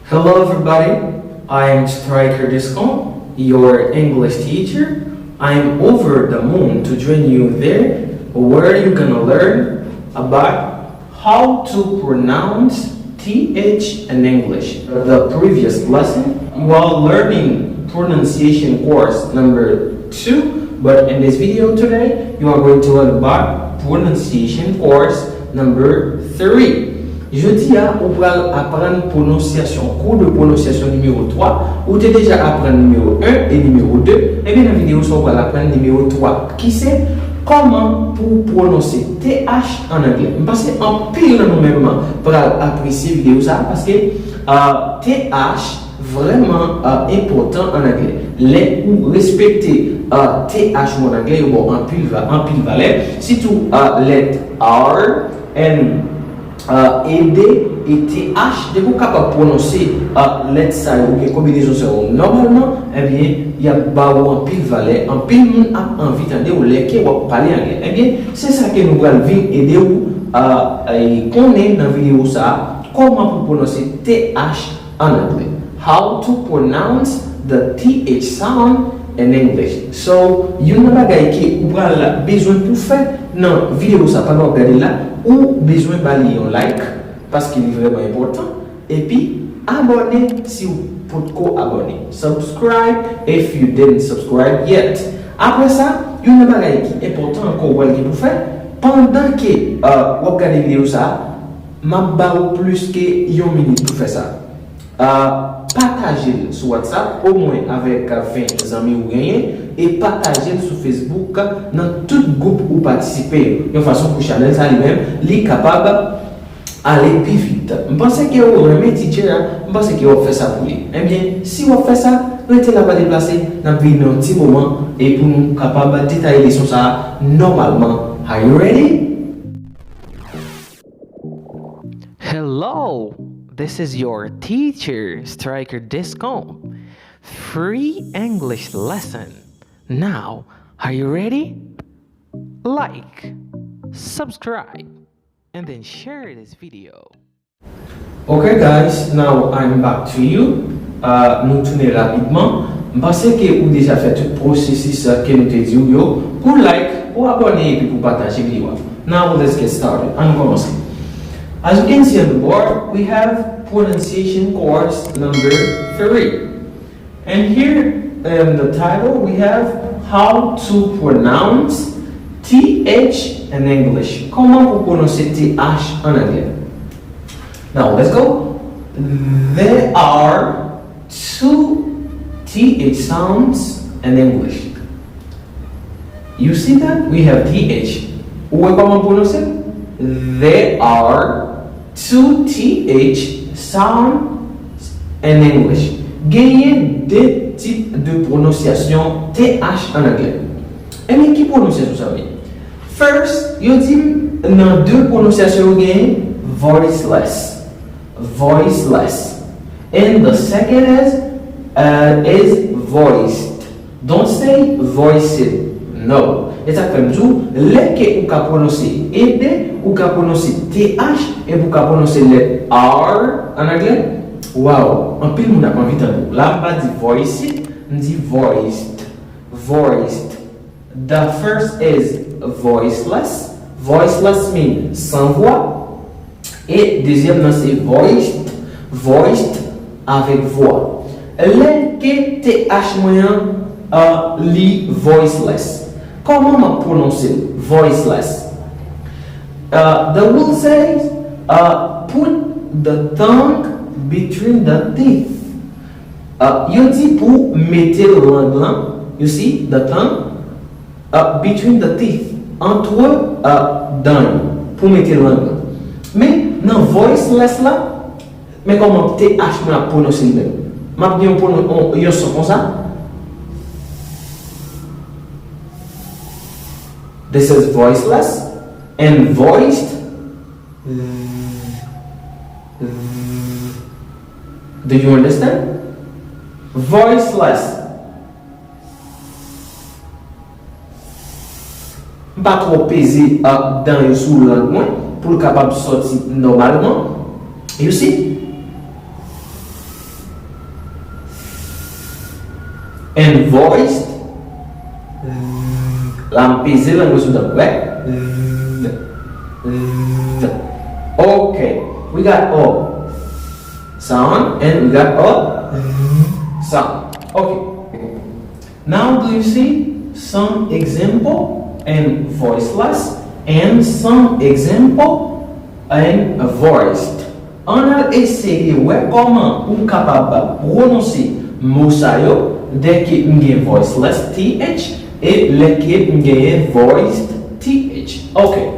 Hello everybody, I am Stryker Descombe, your English teacher. I am over the moon to join you there where you're gonna learn about how to pronounce TH in English. The previous lesson, you are learning pronunciation course number 2, but in this video today, you are going to learn about pronunciation course number 3. Jeudi, on va apprendre prononciation, cours de prononciation numéro 3, ou tu as déjà appris numéro 1 et numéro 2, et bien dans la vidéo, on va apprendre numéro 3, qui c'est comment pour prononcer TH en anglais. Je pense qu'en pile dans nous-mêmes pour apprécier la vidéo ça, parce que TH vraiment important en anglais. Les ou respecter TH en anglais, bon, en pile valeur, surtout les R, N, ED et TH, dès que vous êtes capable de prononcer lettres ça ou les combinaisons ça normalement, eh bien, il y a en pile valeur, en pile monde a envie d'entendre ou les qui vont parler anglais. Eh bien, c'est ça que nous allons aider vous connaître dans la vidéo ça, comment pour prononcer TH en anglais. How to pronounce the TH sound in English. So, il y a une bagaille qui vous avez besoin pour faire dans la vidéo ça, pas regarder là, ou besoin de balayer un like parce qu'il est vraiment important. Et puis, abonnez si vous pouvez abonner. Subscribe if you didn't subscribe yet. Après ça, il y a une bagaille qui est important encore pour faire. Pendant que vous regardez la vidéo ça, je vais plus que 1 minute pour faire ça. Partagez sur WhatsApp au moins avec 20 amis ou gagnés et partagez sur Facebook dans tout groupe où participez de façon pour channel ça lui-même est capable aller plus vite. Je pense que vous remettez teacher, je pense que vous faites ça pour lui. Eh bien, si vous faites ça, restez là-bas déplacé dans un petit moment et pour nous capable de détailler les choses ça normalement. Are you ready? Hello, this is your teacher, Teacher Descombe. Free English lesson. Now, are you ready? Like, subscribe, and then share this video. Okay guys, now I'm back to you. Nous tournons rapidement. Parce que vous déjà fait tout le processus que nous te disons pour like, pour abonner et puis pour partager la vidéo. Now let's get started. On commence. As you can see on the board, we have pronunciation course number 3. And here in the title, we have how to pronounce TH in English. Comment vous prononcez TH en anglais? Now let's go. There are 2 TH sounds in English. You see that? We have TH. Où est comment prononcer? There are 2 TH sounds in English. Gagnez 2 types de prononciation TH en anglais. Et mais qui prononciation ça veut? First, you dit dans 2 prononciations gagnez voiceless. Voiceless. And the second is voiced. Don't say voiced. No. Et ça fait tout, les que vous pouvez prononcer ED, vous pouvez prononcer TH et vous pouvez prononcer le R en anglais. Wow, un peu de monde a pas envie d'entendre. Là, on va dire voiced, on dit voiced. Voiced. The first is voiceless. Voiceless means sans voix. Et deuxième, c'est voiced. Voiced avec voix. Les que TH moyen, li voiceless. Comment on prononce voiceless? The rule says, put the tongue between the teeth. You dit pour mettre langue là, you see the tongue between the teeth, entre dents, pour mettre langue là. Mais dans voiceless là, mais comment TH on prononce même? M'a bien on son comme ça. This is voiceless and voiced. Do you understand? Voiceless. Pas trop peser dans le sous langue pour le capable de sortir normalement. You see? and voiced. Lampise lang gusto na wet. Okay, we got O sound and we got O sound. Okay. Now do you see some example and voiceless and some example and voiced? On a essayé comment ou capable prononcer mot sa yo dès que m'gain voiceless th et le que m'gain voiced th. Okay.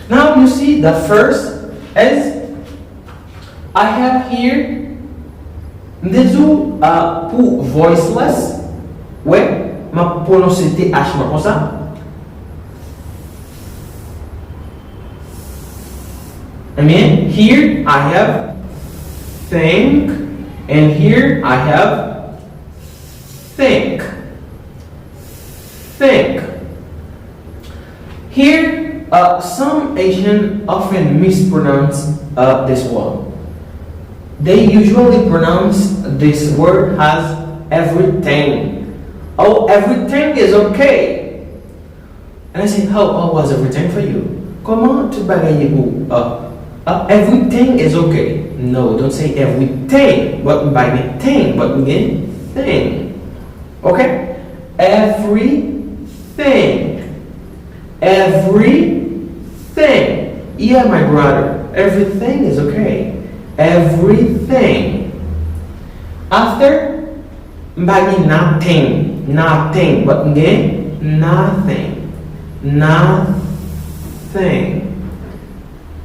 Now you see the first is I have here pour voiceless. Ouais, ma prononcer th comme ça. I mean, here I have think, and here I have think. Think. Here, some Asians often mispronounce this one. They usually pronounce this word as everything. Oh, everything is okay. And I say, how was everything for you? Comment tu bagayez-vous? Everything is okay. No, don't say everything, but by the thing, but again, thing. Okay? Everything. Everything. Yeah, my brother. Everything is okay. Everything. After, by nothing. Nothing, but again, nothing. Nothing.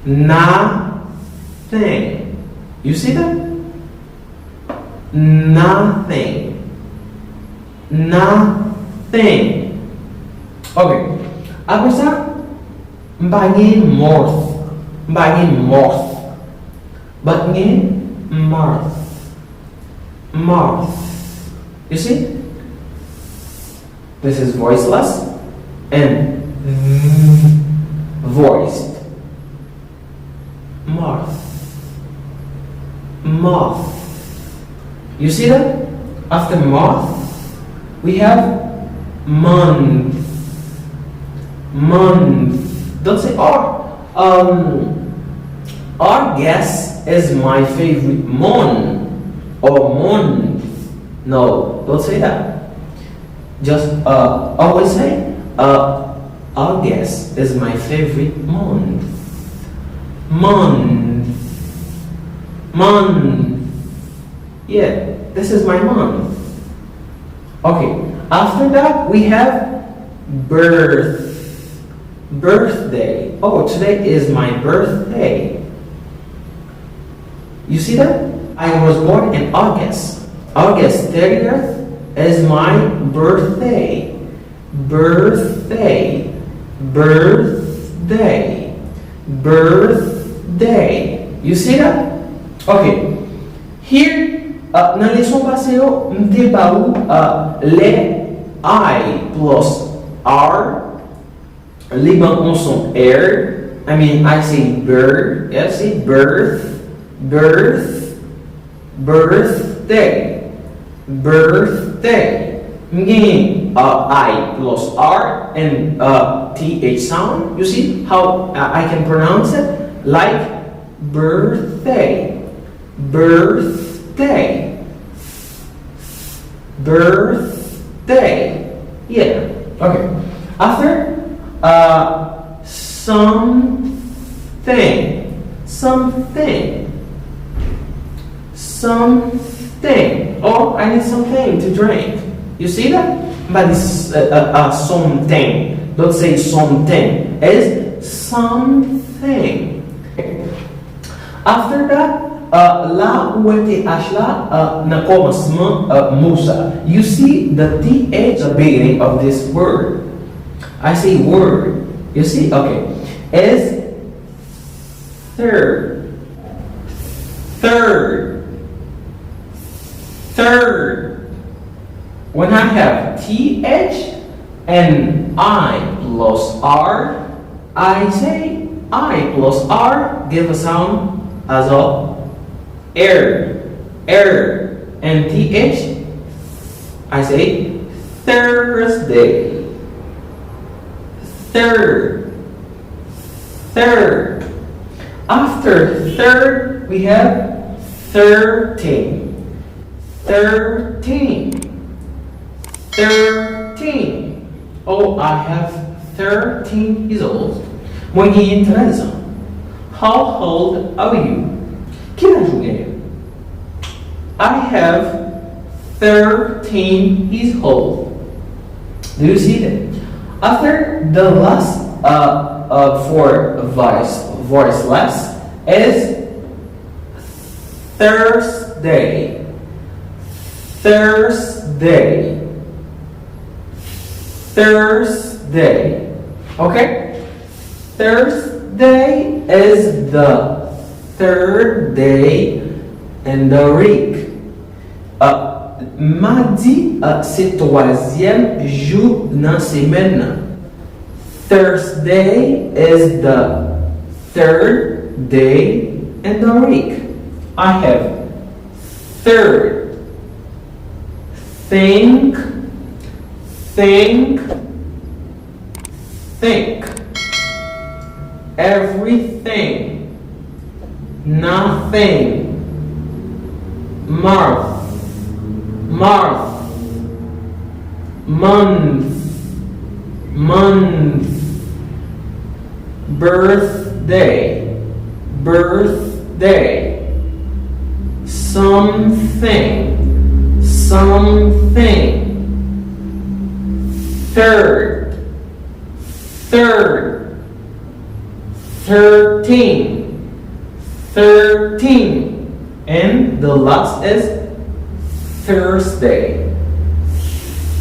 Nothing. You see that? Nothing. Nothing. Okay. Après ça, m'bagay morth. M'bagay morth. But again, marth. Marth. You see? This is voiceless and voiced. Moth. Moth. You see that? After moth, we have month. Month. Don't say or. Our guess is my favorite month or month. No, don't say that. Just always say our guess is my favorite month. Month. Month. Yeah, this is my month. Okay, after that we have birth. Birthday. Oh, today is my birthday. You see that? I was born in August. August 30th is my birthday. Birthday. Birthday. Birthday. You see that? Okay. Here, dans la leçon passée, m'te ba ou les I plus R. Les bancs sont air. I mean, I say bird. Yeah, say birth. Birth. Birthday. Birthday. Meaning I plus R and TH sound. You see how I can pronounce it? Like birthday. Birthday. Birthday. Yeah. Okay. After something. Something. Something. Oh, I need something to drink. You see that? But it's something. Don't say something. It's something. After that, la ou th la na commencement musa. You see the th at the beginning of this word. I say word. You see? Okay. Is third. Third. Third. When I have th and I plus r, I say I plus r give a sound as a air. Air. And th I say Thursday. Third. Third. After third, we have 13. 13. 13. Oh, I have 13 years old. Moi, j'ai 13 ans. How old are you? Quel âge vous avez? I have 13 years old. Do you see that? After the last for voiceless is Thursday. Thursday. Thursday. Okay? Thursday is the third day in the week. Mardi, c'est troisième jour dans la semaine. Thursday is the third day in the week. I have third. Think. Think. Think. Everything. Nothing. Month. Month. Month. Month. Birthday. Birthday. Something. Something. Third. Third. 13. 13. And the last is Thursday.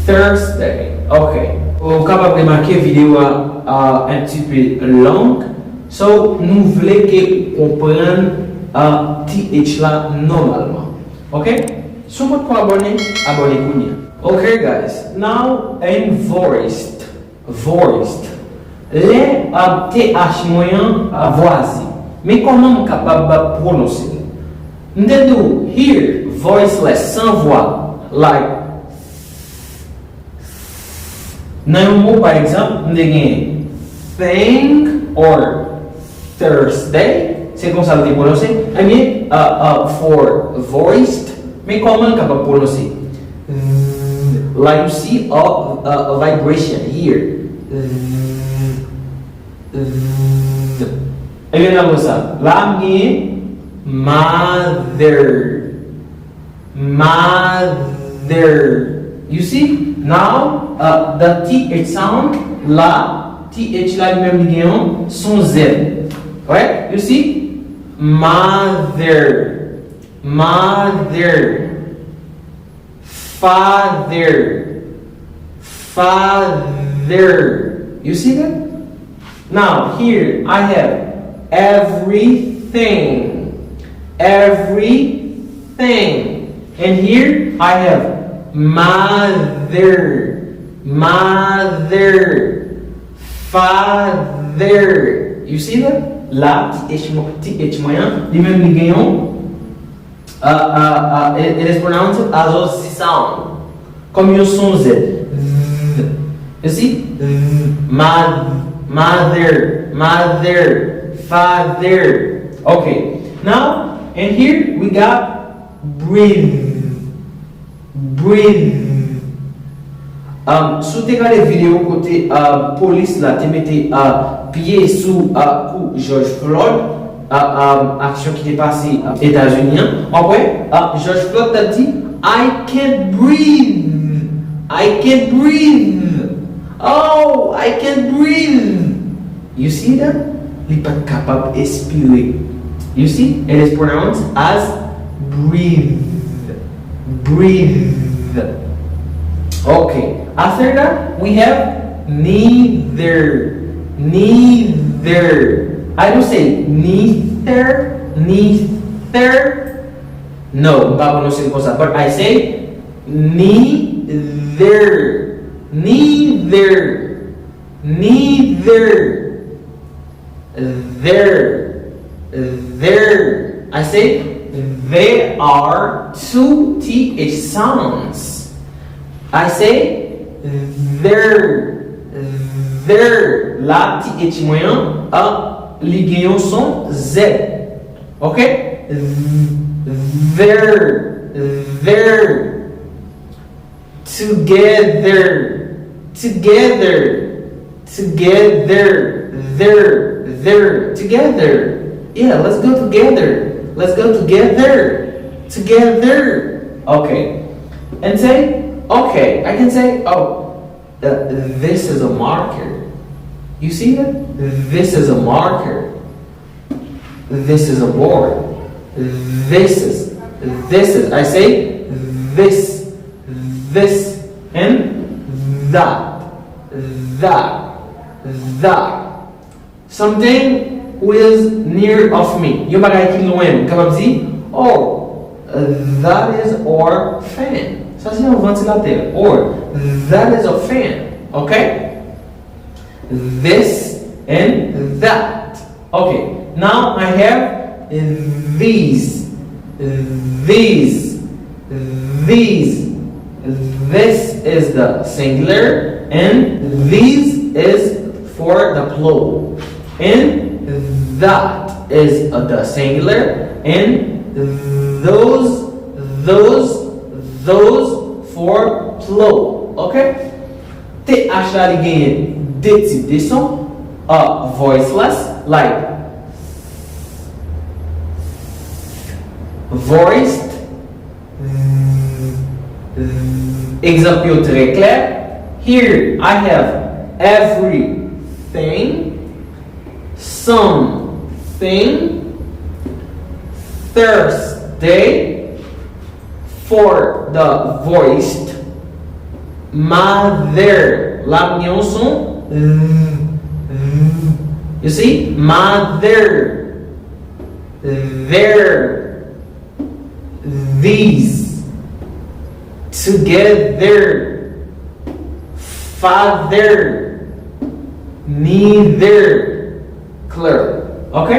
Thursday. Okay. Vous capable de marquer vidéo un petit peu longue. So, nous voulons que comprendre TH là normalement. Okay? So, pour abonner, abonnez-vous. Okay, guys. Now, in voiced. Voiced. Les TH moyen voisin. Mais comment on est capable de prononcer? Nous devons here voiceless sans voix like. Dans un mot par exemple, nous avons think or Thursday. C'est comme ça que vous prononcez. I mean, for voiced, mais comment on est capable de prononcer? Like you see a vibration here. Et bien là, ça. Là, mother. Mother. You see? Now, the TH sound, la, TH là, même ligne, son Z. Right? You see? Mother. Mother. Father. Father. You see that? Now, here I have everything. Everything. And here I have mother. Mother. Father. You see that? Là, TH moyen, lui-même les gagnons, it is pronounced as a sound. Comme un son Z. You see? Mother, mother, father. Okay. Now, and here we got breathe. Breathe. Sous tes les vidéos côté police là, tu mettais pied sous coup George Floyd, action qui est passée aux États-Unis. Après, George Floyd t'a dit, I can't breathe. I can't breathe. Oh, I can't breathe. You see that? Il n'est pas capable d'expirer. You see? It is pronounced as breathe. Breathe. Okay. After that, we have neither. Neither. I don't say neither. Neither. No, pas prononcer comme ça. But I say neither. Neither. Neither. There. There. I say there are two TH sounds. I say there la th moyen a li gen yon son Z. Okay? There together. Yeah, let's go together. Let's go together. Okay. And say, okay, I can say, oh, this is a marker. You see that? This is a marker. This is a board. This is. I say this, and that. Something who is near of me. Yon bagay ki loin. Kapab di, oh, that is our fan. Ça c'est un ventilateur. Or, that is a fan. Okay? This and that. Okay. Now I have these. This is the singular, and these is for the plural. And that is the singular, and those for plural. Okay? TH la li genye deux types de sons. Voiceless, like voiced. Exemple très clair. Here I have everything, something, Thursday for the voiced, mother, la yon son, you see, mother, there, these, together, father, neither, clear. Ok?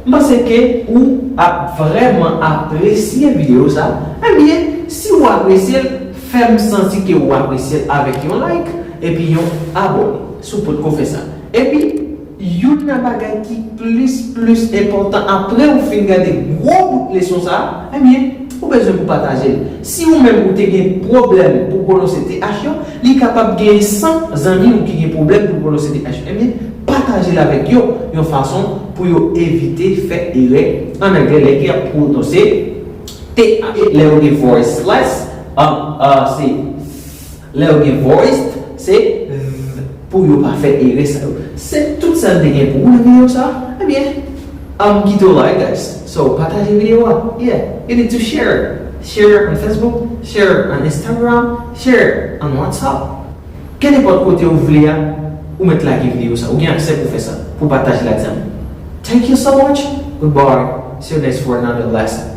Parce que ou a vraiment apprécié vidéo ça, eh bien, si vous appréciez, faites-moi sentir que vous appréciez avec un like et puis un abonné. Si vous pouvez faire ça. Et puis, il y a un bagage qui plus important après vous finissez regarder gros leçon ça, eh bien, vous besoin de partager. Si vous-même vous avez un problème pour prononcer TH, vous êtes capable de gagner 100 amis qui ont un problème pour prononcer TH. Eh bien, partagez avec eux une façon pour éviter de faire erreur en anglais qui a prononcé TH. Les voiceless, c'est les voiced, c'est pour ne pas faire erreur. C'est tout ça de pour vous vidéo ça. Eh bien, give it a like, guys. So, partage la vidéo. Yeah, you need to share. Share on Facebook, share on Instagram, share on WhatsApp. Quel est votre côté vous voulez ou mettre la vidéo ça ou bien accès pour faire ça pour partager l'examen. Thank you so much. Goodbye. See you next for another lesson.